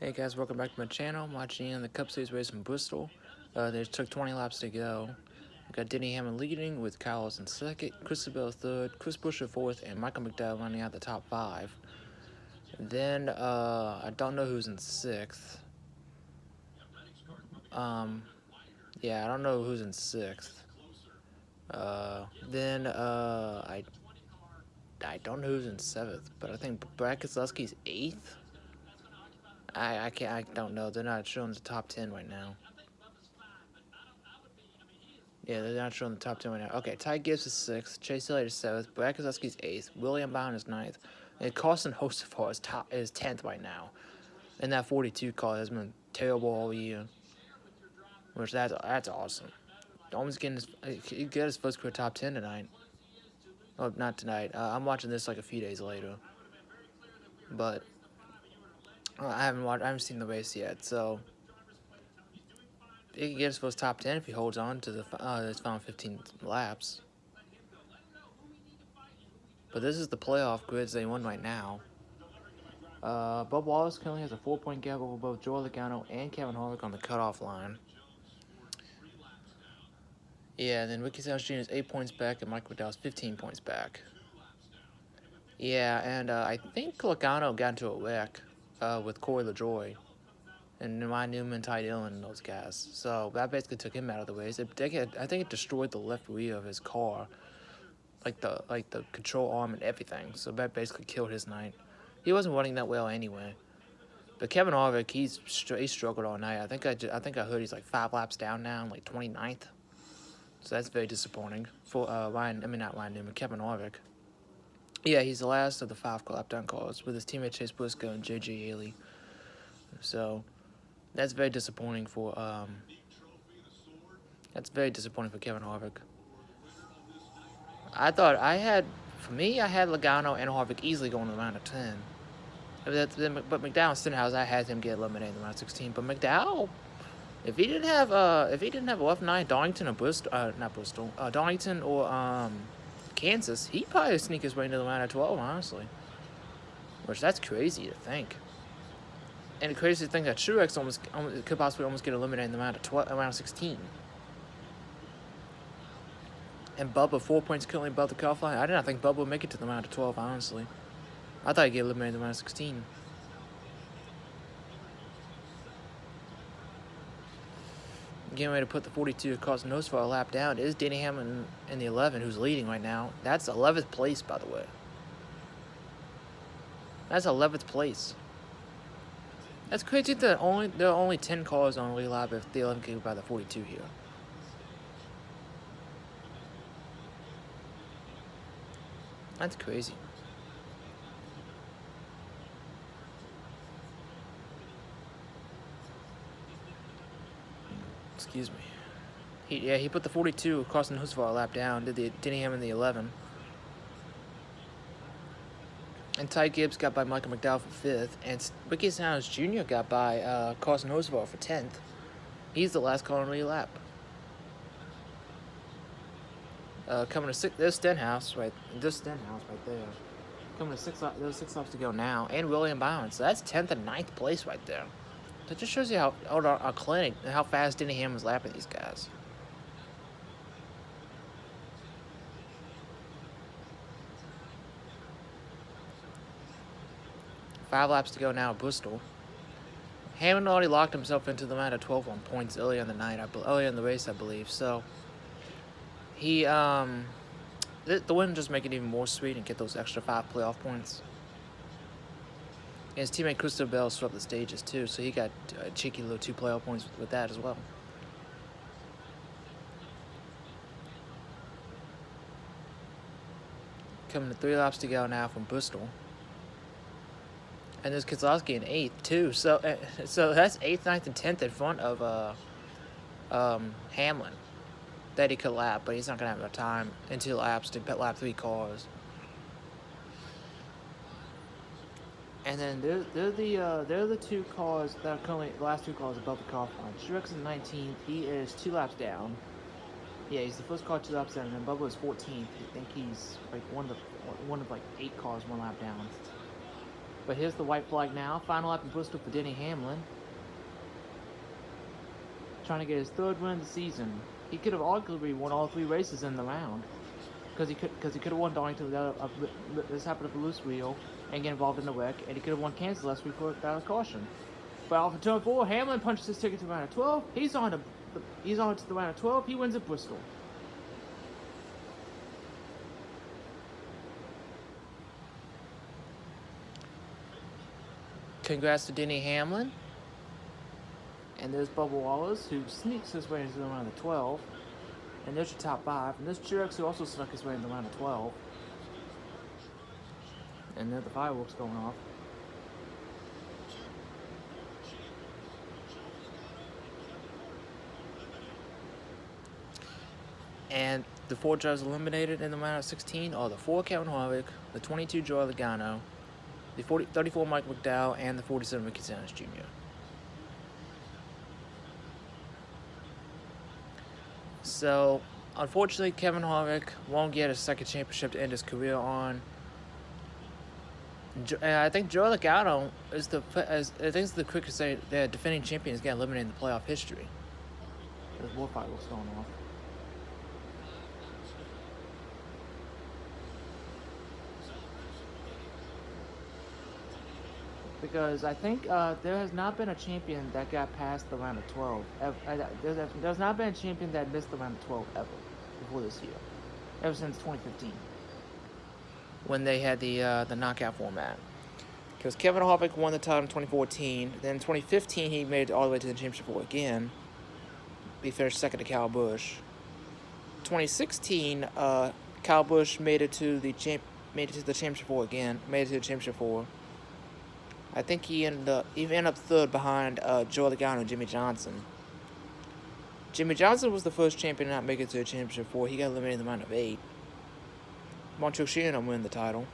Hey guys, welcome back to my channel. I'm watching in the Cup Series race in Bristol. They took 20 laps to go. We got Denny Hamlin leading with Carlos in second, Christabel third, Chris Buescher fourth, and Michael McDowell running out the top five. Then I don't know who's in sixth. Yeah, I don't know who's in sixth. I don't know who's in seventh, but I think Brad Keselowski's eighth. I don't know. They're not showing the top 10 right now. Yeah, they're not showing the top 10 right now. Okay, Ty Gibbs is 6th, Chase Elliott is 7th, Brad Keselowski's 8th, William Byron is 9th, and Carson Hocevar is 10th right now. And that 42 car has been terrible all year, which that's awesome. Almost he get his first career top 10 tonight. Oh, not tonight. I'm watching this like a few days later, but I haven't seen the race yet, so he can get his first top 10 if he holds on to his final 15 laps. But this is the playoff grids they won right now. Bub Wallace currently has a 4-point gap over both Joe Logano and Kevin Harvick on the cutoff line. Yeah, and then Ricky Stenhouse Jr. is 8 points back, and Mike McDowell's 15 points back. Yeah, and I think Logano got into a wreck with Corey LaJoie and Ryan Newman, Ty Dillon, and those guys. So that basically took him out of the race. I think it destroyed the left rear of his car, like the control arm and everything. So that basically killed his night. He wasn't running that well anyway. But Kevin Harvick, he struggled all night. I think I heard he's like 5 laps down now, like 29th. So that's very disappointing for not Ryan Newman, Kevin Harvick. Yeah, he's the last of the 5 lap down cars with his teammate Chase Briscoe and J.J. Haley. So that's very disappointing for Kevin Harvick. I had Logano and Harvick easily going to the round of 10. But McDowell and Stenhouse, I had him get eliminated in the round of 16. But McDowell, if he didn't have a rough night, Darlington or Darlington or Kansas, he'd probably sneak his way into the round of 12, honestly. Which that's crazy to think. And the crazy thing that Truex could possibly get eliminated in the round of 16. And Bubba 4 points currently above the cutoff line. I did not think Bubba would make it to the round of 12, honestly. I thought he'd get eliminated in the round of 16. Getting ready to put the 42 across the nose for a lap down is Denny Hamlin in the 11, who's leading right now. That's 11th place, by the way. That's 11th place. That's crazy that there are only 10 cars on the lead lap if the 11 can go by the 42 here. That's crazy. Excuse me. He put the 42 across the nose for a lap down. Did the Denny Hamlin in the 11. And Ty Gibbs got by Michael McDowell for 5th, and Ricky Stenhouse Jr. got by Carson Hocevar for 10th. He's the last car on the lead lap. Coming to 6, there's Stenhouse right there. Coming to 6 laps, there's 6 laps to go now, and William Byron. So that's 10th and 9th place right there. That just shows you how clinic and how fast Denny Hamlin's lapping these guys. Five laps to go now at Bristol. Hamlin already locked himself into the round of 12 on points earlier in the race, I believe. So he the win just make it even more sweet and get those extra 5 playoff points. And his teammate Christabel swept the stages too, so he got a cheeky little 2 playoff points with that as well. Coming to 3 laps to go now from Bristol. And there's Keselowski in 8th too, so that's 8th, 9th, and 10th in front of Hamlin that he could lap, but he's not gonna have enough time in 2 laps to lap 3 cars. And then they're the 2 cars that are currently the last 2 cars above the cutoff line. Truex is 19th. He is 2 laps down. Yeah, he's the first car 2 laps down, and then Bubba is 14th. I think he's like one of like 8 cars 1 lap down. But here's the white flag now. Final lap in Bristol for Denny Hamlin. Trying to get his 3rd win of the season. He could have arguably won all 3 races in the round. Because he could have won Darlington without this happened with a loose wheel and get involved in the wreck. And he could have won Kansas last week without a caution. But off of turn 4, Hamlin punches his ticket to the round of 12. He's on to the round of 12. He wins at Bristol. Congrats to Denny Hamlin. And there's Bubba Wallace, who sneaks his way into the round of 12. And there's your top 5. And there's Truex, who also snuck his way into the round of 12. And then the fireworks going off. And the 4 drivers eliminated in the round of 16 are the 4 Kevin Harvick, the 22 Joey Logano, the 34 Mike McDowell, and the 47 Ricky Stenhouse Jr. So, unfortunately, Kevin Harvick won't get a 2nd championship to end his career on. I think Joey Logano is the quickest the defending champion is getting eliminated in the playoff history. There's more fireworks going off. Because I think there has not been a champion that got past the round of 12. There's not been a champion that missed the round of 12 ever before this year. Ever since 2015. When they had the knockout format. Because Kevin Harvick won the title in 2014. Then in 2015 he made it all the way to the championship 4 again. He finished 2nd to Kyle Busch. 2016, Kyle Busch made it to the championship 4 again. Made it to the championship 4. I think he ended up 3rd behind Joey Logano and Jimmy Johnson. Jimmy Johnson was the first champion to not make it to the championship 4. He got eliminated in the round of 8. Montreal Sheehan won the title.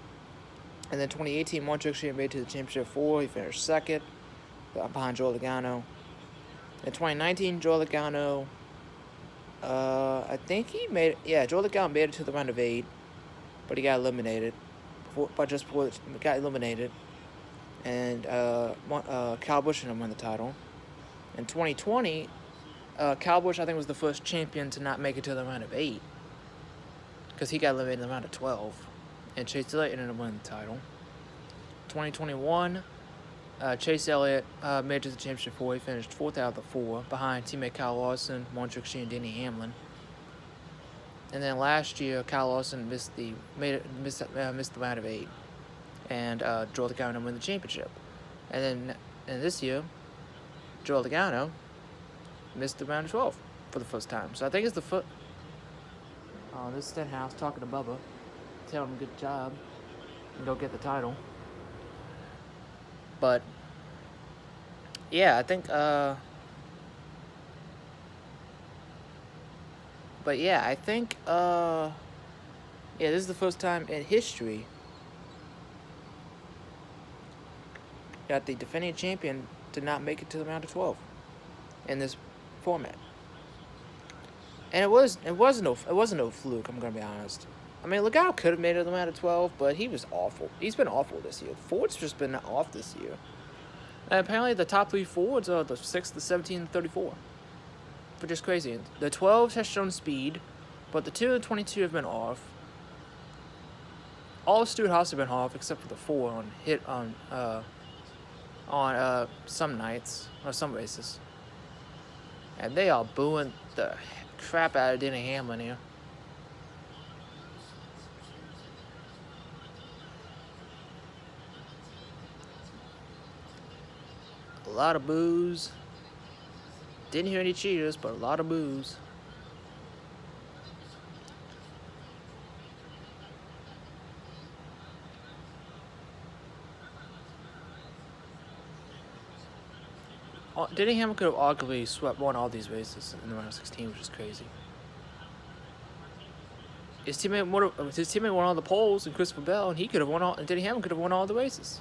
And then 2018, Montreal Sheehan made it to the championship 4. He finished 2nd behind Joey Logano. In 2019, Joey Logano, I think he made it. Yeah, Joey Logano made it to the round of 8, but he got eliminated. Got eliminated. And Kyle Busch won the title. In 2020, Kyle Busch, I think, was the first champion to not make it to the round of 8. Because he got eliminated in the round of 12. And Chase Elliott ended up winning the title. 2021, Chase Elliott made it to the championship 4. He finished 4th out of the 4, behind teammate Kyle Larson, Montreal Sheehan, and Denny Hamlin. And then last year, Kyle Larson missed the round of 8. And Joey Logano won the championship. And this year, Joey Logano missed the round of 12 for the first time. So I think it's the foot. Oh, this is Stenhouse talking to Bubba, telling him good job, and go get the title. But yeah, I think this is the first time in history that the defending champion did not make it to the round of 12 in this format. And it wasn't no fluke, I'm gonna be honest. I mean, Logano could have made it to the round of 12, but he was awful. He's been awful this year. Ford's just been off this year. And apparently the top 3 Fords are the 6, the 17, and the 34. Which is crazy. The 12s has shown speed, but the 2 and 22 have been off. All of Stewart Haas have been off except for the 4 on some nights or some races. And they are booing the crap out of Denny Hamlin here. A lot of boos. Didn't hear any cheers, but a lot of boos. Denny Hamlin could have arguably won all these races in the round of 16, which is crazy. His teammate won all the poles, and Christopher Bell, and Denny Hamlin could have won all the races,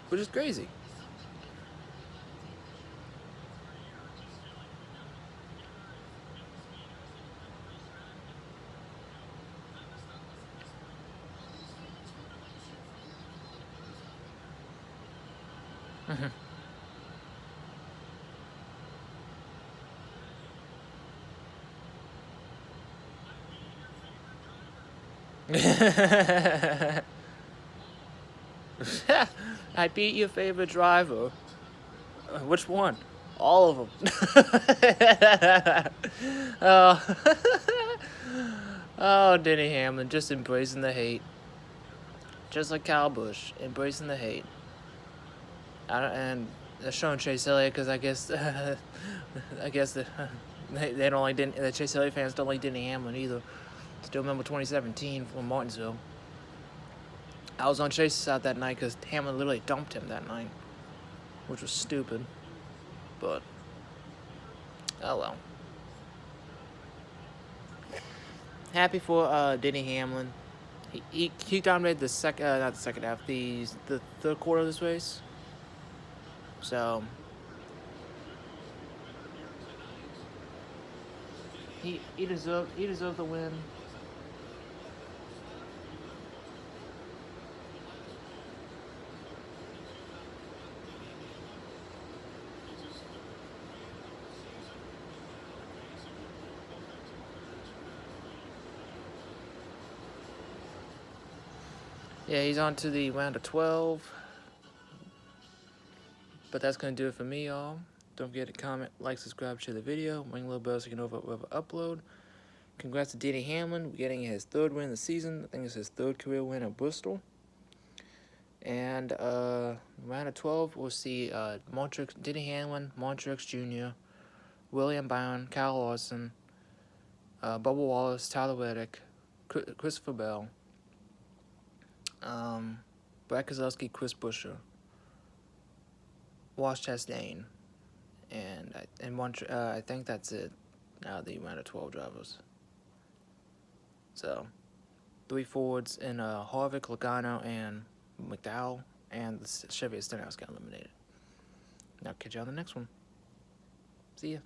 which is crazy. I beat your favorite driver. Which one? All of them. Oh. Oh, Denny Hamlin just embracing the hate. Just like Kyle Busch, embracing the hate. And they're showing Chase Elliott because I guess they don't like the Chase Elliott fans don't like Denny Hamlin either. Still remember 2017 from Martinsville. I was on Chase's side that night because Hamlin literally dumped him that night, which was stupid. But oh well. Happy for Denny Hamlin. He dominated the not the second half, the third quarter of this race. So he deserved the win. Yeah, he's on to the round of 12. But that's going to do it for me, y'all. Don't forget to comment, like, subscribe, share the video. Ring the little bell so you can know whenever upload. Congrats to Denny Hamlin getting his third win of the season. I think it's his third career win at Bristol. And round of 12, we'll see Denny Hamlin, Montreux Jr., William Byron, Kyle Larson, Bubba Wallace, Tyler Reddick, Christopher Bell, Brad Keselowski, Chris Buescher, Ross Chastain, and I think that's it. Now the round of 12 drivers. So 3 Fords in Harvick, Logano, and McDowell, and the Chevy Stenhouse got eliminated. Now catch you on the next one. See ya.